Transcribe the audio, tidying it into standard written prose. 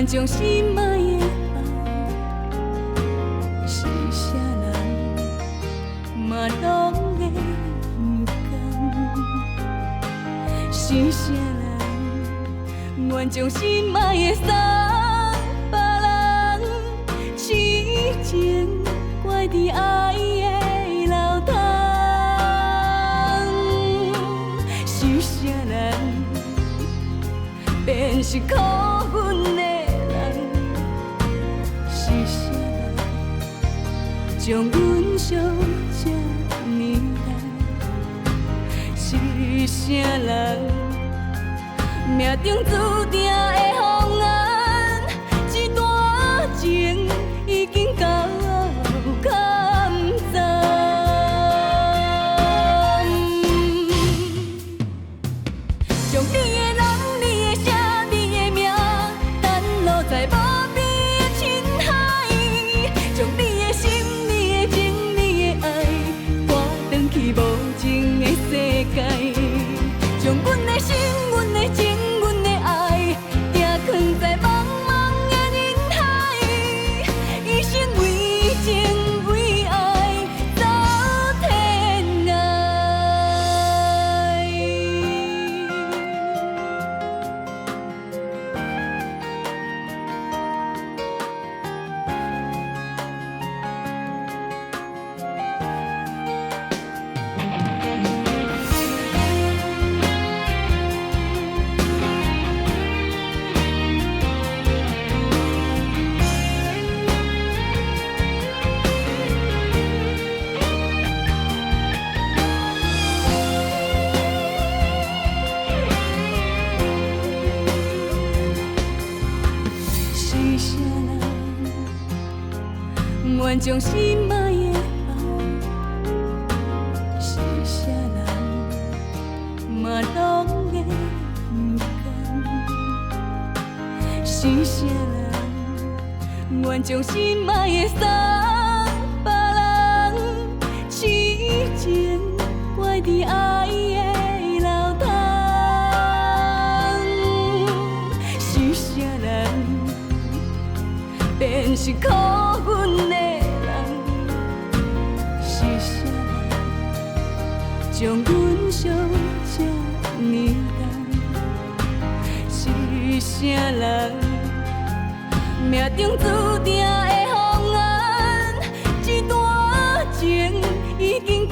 愿将心爱的放，是啥人嘛拢会不甘？是啥人愿将心爱的送别人？痴情怪伫爱的流淌，是啥人变是苦阮的人？是啥人将阮伤这呢重？是啥人命中注定的风眼？一段情已经到坎站，将你的人、你的声、你的名，等落在无边的深海，将你的心、你的情、你的爱，赶转去无情的世界，将阮的心、阮的情、阮的爱，定藏在茫茫的人海，一生为情为爱走天涯。是啥人愿将心爱的放？是啥人嘛拢会不甘？是啥人愿将心爱的送别人？痴情怪伫爱的流淌，是啥人变是苦阮的人？是啥人将阮伤这呢重？是啥人命中注定的风眼？一段情已经